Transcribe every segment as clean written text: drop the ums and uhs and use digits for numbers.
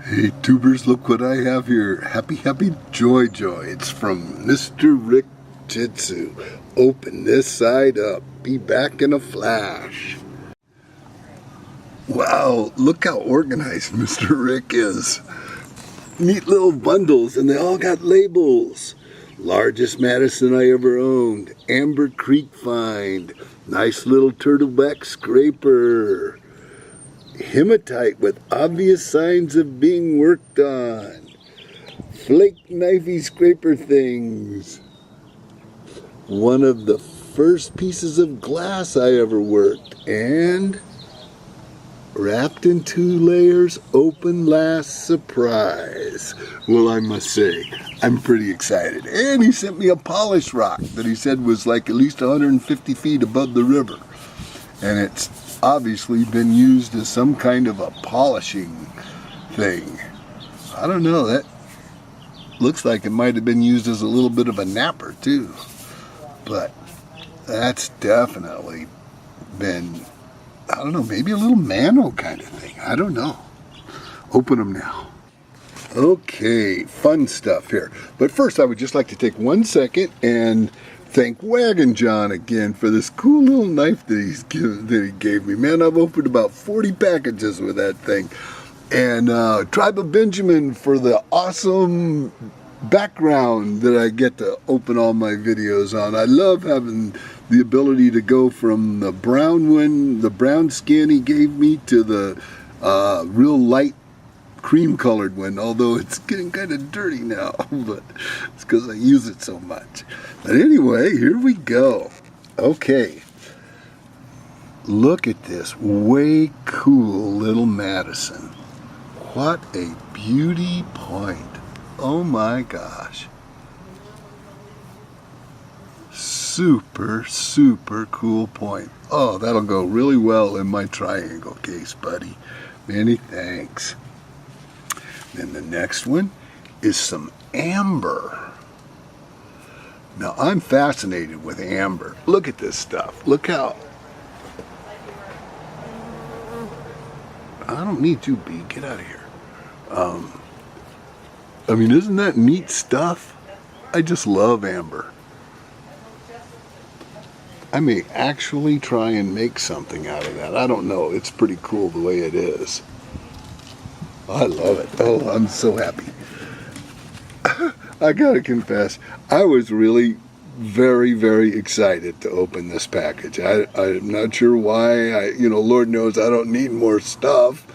Hey tubers, look what I have here. Happy, happy, joy, joy. It's from MrRickjitsu. Open this side up. Be back in a flash. Wow, look how organized Mr. Rick is. Neat little bundles, and they all got labels. Largest Madison I ever owned. Amber Creek find. Nice little turtleback scraper. Hematite with obvious signs of being worked on. Flake knifey scraper things. One of the first pieces of glass I ever worked. And wrapped in 2 layers, open last surprise. Well, I must say, I'm pretty excited. And he sent me a polish rock that he said was like at least 150 feet above the river. And it's obviously been used as some kind of a polishing thing. I don't know, that looks like it might have been used as a little bit of a napper too. But that's definitely been, I don't know, maybe a little mano kind of thing. I don't know. Open them now. Okay, fun stuff here. But first I would just like to take 1 second and thank Wagon John again for this cool little knife that he gave me. Man, I've opened about 40 packages with that thing. And Tribe of Benjamin for the awesome background that I get to open all my videos on. I love having the ability to go from the brown one, the brown skin he gave me, to the real light cream colored one, although it's getting kind of dirty now, but it's because I use it so much. But anyway, here we go. Okay, look at this way cool little Madison. What a beauty point. Oh my gosh. Super, super cool point. Oh, that'll go really well in my triangle case, buddy. Many thanks. Then the next one is some amber. Now, I'm fascinated with amber. Look at this stuff. Look how... I don't need you, B. Get out of here. I mean, isn't that neat stuff? I just love amber. I may actually try and make something out of that. I don't know. It's pretty cool the way it is. I love it. Oh, I'm so happy. I gotta confess, I was really very, very excited to open this package. I'm not sure why. Lord knows I don't need more stuff,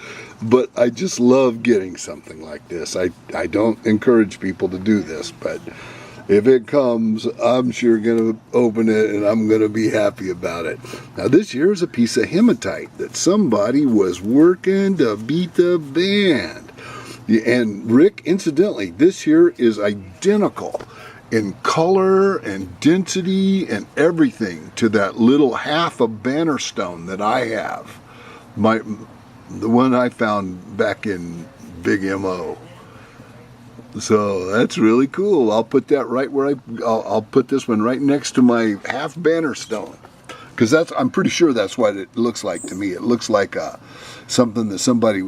but I just love getting something like this. I don't encourage people to do this, but if it comes, I'm sure going to open it and I'm going to be happy about it. Now, this here is a piece of hematite that somebody was working to beat the band. And Rick, incidentally, this here is identical in color and density and everything to that little half a banner stone that I have. The one I found back in Big M.O. So that's really cool. I'll put that right where I'll put this one right next to my half banner stone, because I'm pretty sure that's what it looks like to me. It looks like something that somebody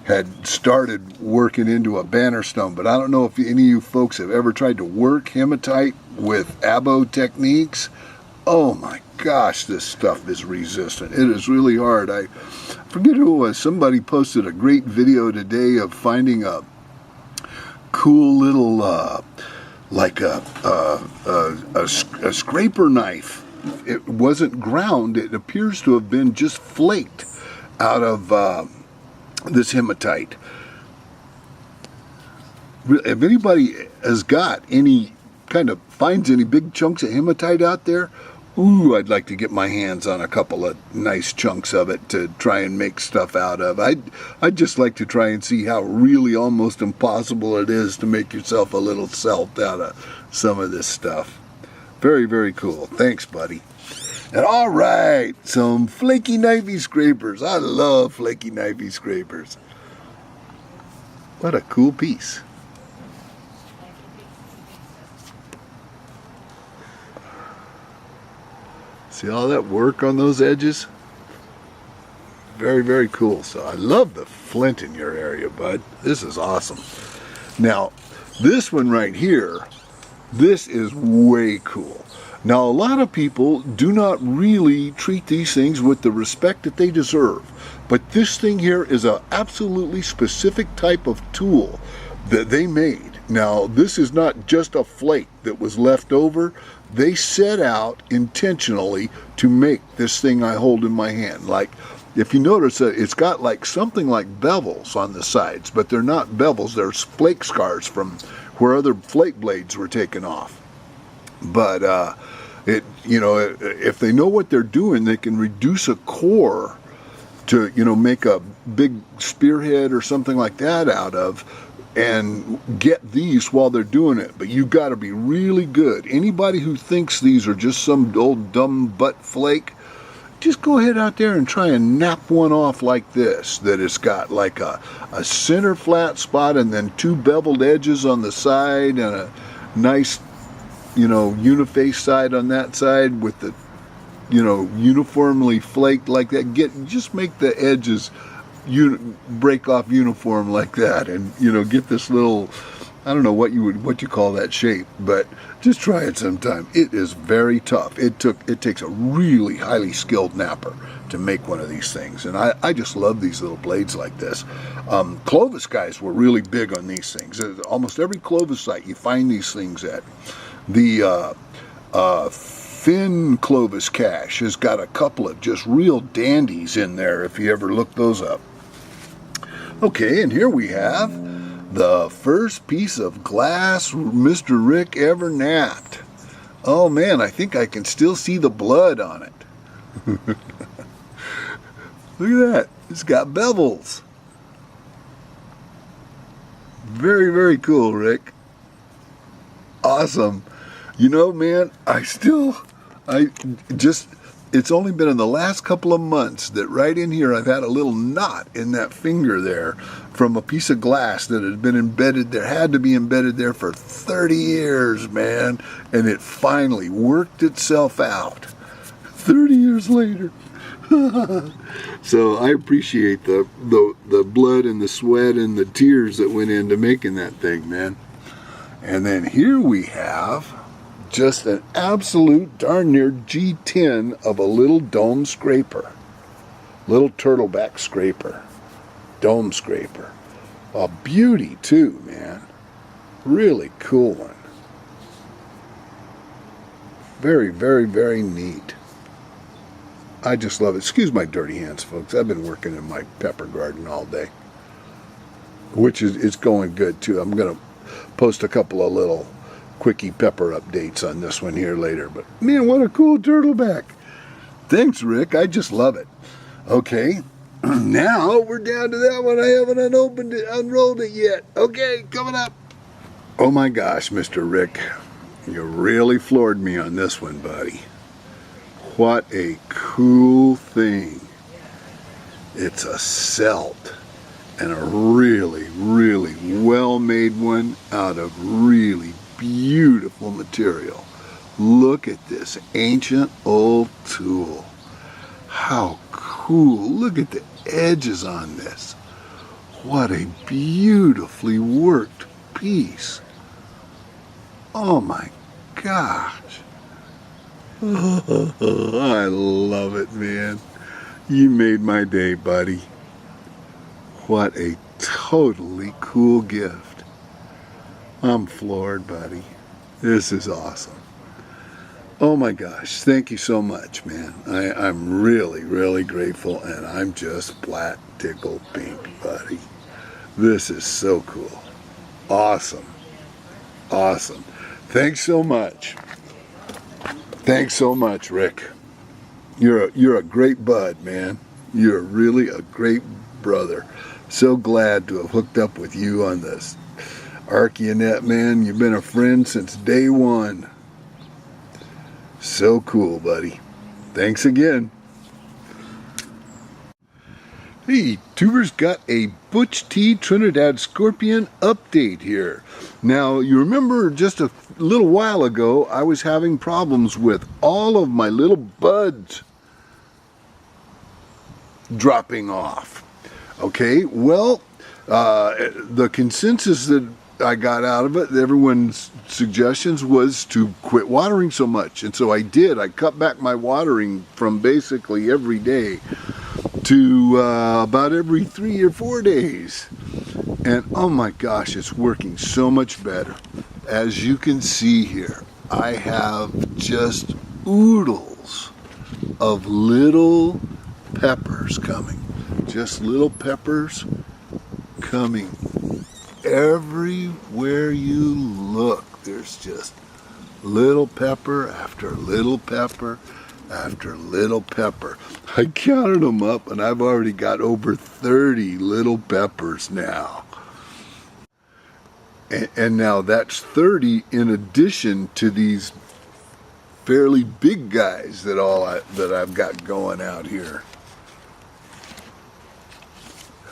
had started working into a banner stone. But I don't know if any of you folks have ever tried to work hematite with abo techniques. Oh my gosh, this stuff is resistant. It is really hard. I forget who it was. Somebody posted a great video today of finding a cool little like a scraper knife. It wasn't ground. It appears to have been just flaked out of this hematite. If anybody has got finds any big chunks of hematite out there, ooh, I'd like to get my hands on a couple of nice chunks of it to try and make stuff out of. I'd just like to try and see how really almost impossible it is to make yourself a little celt out of some of this stuff. Very, very cool. Thanks, buddy. And all right, some flaky knifey scrapers. I love flaky knifey scrapers. What a cool piece. See all that work on those edges? Very, very cool. So I love the flint in your area, bud. This is awesome. Now, this one right here, this is way cool. Now, a lot of people do not really treat these things with the respect that they deserve. But this thing here is an absolutely specific type of tool that they made. Now, this is not just a flake that was left over. They set out intentionally to make this thing I hold in my hand. Like, if you notice, it's got like something like bevels on the sides, but they're not bevels. They're flake scars from where other flake blades were taken off. But if they know what they're doing, they can reduce a core to, make a big spearhead or something like that out of, and get these while they're doing it. But you got to be really good. Anybody who thinks these are just some old dumb butt flake, just go ahead out there and try and nap one off like this, that it's got like a center flat spot and then two beveled edges on the side and a nice, uniface side on that side with the, uniformly flaked like that. Just make the edges break off uniform like that, and get this little, I don't know what you call that shape, but just try it sometime. It is very tough. It takes a really highly skilled napper to make one of these things, and I just love these little blades like this. Clovis guys were really big on these things. Almost every Clovis site you find these things at. The Finn Clovis cache has got a couple of just real dandies in there if you ever look those up. Okay, and here we have the first piece of glass Mr. Rick ever napped. Oh man, I think I can still see the blood on it. Look at that. It's got bevels. Very, very cool, Rick. Awesome. Man, it's only been in the last couple of months that right in here I've had a little knot in that finger there from a piece of glass that had been embedded there, had to be embedded there for 30 years, man. And it finally worked itself out 30 years later. So I appreciate the blood and the sweat and the tears that went into making that thing, man. And then here we have just an absolute darn near G10 of a little dome scraper. Little turtleback scraper. Dome scraper. A beauty too, man. Really cool one. Very, very, very neat. I just love it. Excuse my dirty hands, folks. I've been working in my pepper garden all day. Which it's going good too. I'm going to post a couple of little quickie pepper updates on this one here later. But man, what a cool turtleback. Thanks, Rick. I just love it. Okay, now we're down to that one. I haven't unrolled it yet. Okay, coming up. Oh my gosh, Mr. Rick. You really floored me on this one, buddy. What a cool thing. It's a Celt. And a really, really well-made one out of really beautiful material. Look at this ancient old tool. How cool. Look at the edges on this. What a beautifully worked piece. Oh my gosh. Oh, I love it, man. You made my day, buddy. What a totally cool gift. I'm floored, buddy. This is awesome. Oh my gosh, thank you so much, man. I'm really, really grateful, and I'm just flat tickled pink, buddy. This is so cool. Awesome. Awesome. Thanks so much. Thanks so much, Rick. You're a great bud, man. You're really a great brother. So glad to have hooked up with you on this Archaeonet, man. You've been a friend since day one. So cool, buddy. Thanks again. Hey, Tubers, got a ButchT-Trinidad Scorpion update here. Now, you remember just a little while ago, I was having problems with all of my little buds dropping off. Okay, well, the consensus that I got out of it, everyone's suggestions was to quit watering so much. And so I did. I cut back my watering from basically every day to about every 3 or 4 days. And oh my gosh, it's working so much better. As you can see here, I have just oodles of little peppers coming. Just little peppers coming everywhere you look. There's just little pepper after little pepper after little pepper. I counted them up and I've already got over 30 little peppers now. And now that's 30 in addition to these fairly big guys that I've got going out here.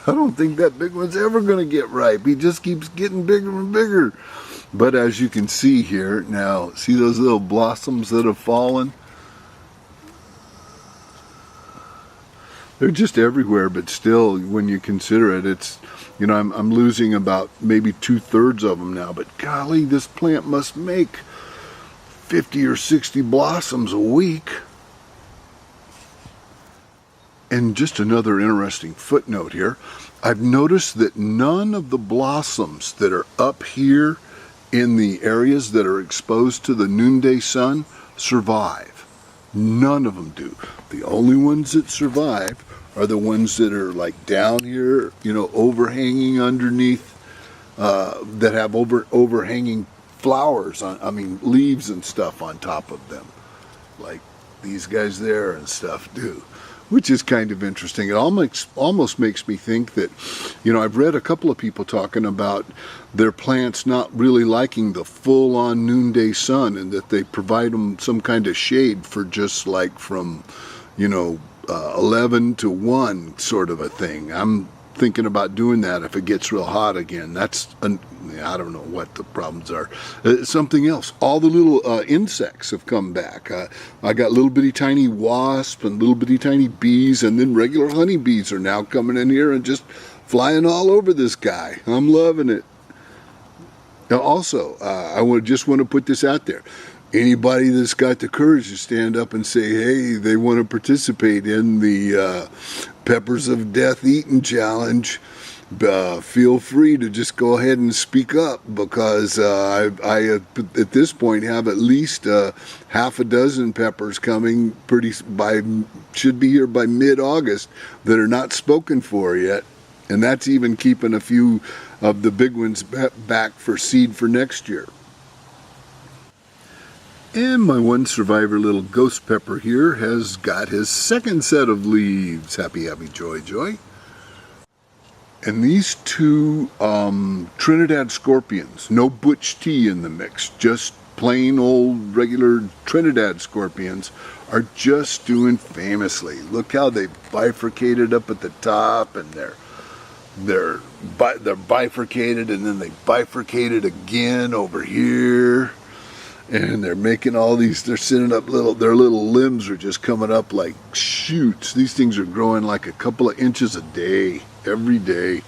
I don't think that big one's ever going to get ripe. He just keeps getting bigger and bigger. But as you can see here, now, see those little blossoms that have fallen? They're just everywhere, but still, when you consider it, it's, you know, I'm losing about maybe 2/3 of them now. But golly, this plant must make 50 or 60 blossoms a week. And just another interesting footnote here, I've noticed that none of the blossoms that are up here in the areas that are exposed to the noonday sun survive. None of them do. The only ones that survive are the ones that are like down here, you know, overhanging underneath, that have overhanging flowers, leaves and stuff on top of them. Like these guys there and stuff do. Which is kind of interesting. It almost makes me think that, you know, I've read a couple of people talking about their plants not really liking the full-on noonday sun, and that they provide them some kind of shade for just like from, you know, 11 to 1 sort of a thing. I'm thinking about doing that if it gets real hot again. I don't know what the problems are. Something else. All the little insects have come back. I got little bitty tiny wasps and little bitty tiny bees, and then regular honeybees are now coming in here and just flying all over this guy. I'm loving it. Now also, I just want to put this out there. Anybody that's got the courage to stand up and say, hey, they want to participate in the Peppers of Death Eating Challenge, feel free to just go ahead and speak up, because I at this point have at least half a dozen peppers coming should be here by mid-August that are not spoken for yet, and that's even keeping a few of the big ones back for seed for next year. And my one survivor little ghost pepper here has got his second set of leaves. Happy, happy, joy, joy. And these two Trinidad scorpions, no ButchT in the mix, just plain old regular Trinidad scorpions, are just doing famously. Look how they bifurcated up at the top, and they're bifurcated, and then they bifurcated again over here. And they're making all these, they're sending up their little limbs are just coming up like shoots. These things are growing like a couple of inches a day, every day.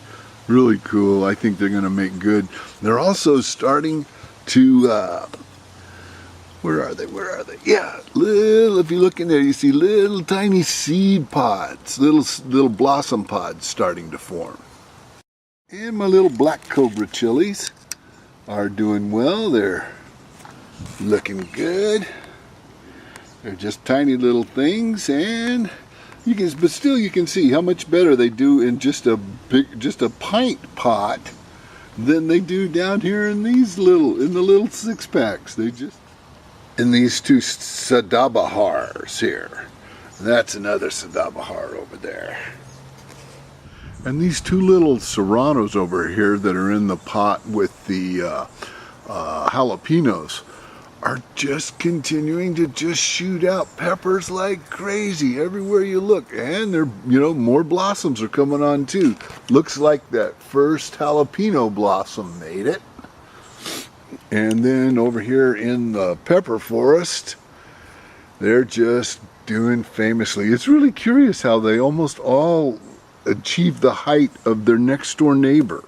Really cool. I think they're going to make good. They're also starting to, where are they? Yeah, if you look in there, you see little tiny seed pods, little blossom pods starting to form. And my little black cobra chilies are doing well. They're looking good. They're just tiny little things, and but still you can see how much better they do in just a pint pot than they do down here in the little 6-packs. And these two Sadabahars here. That's another Sadabahar over there. And these two little serranos over here that are in the pot with the jalapenos are just continuing to just shoot out peppers like crazy everywhere you look. And they're, you know, more blossoms are coming on too. Looks like that first jalapeno blossom made it. And then over here in the pepper forest, they're just Doing famously. It's really curious how they almost all achieve the height of their next door neighbor.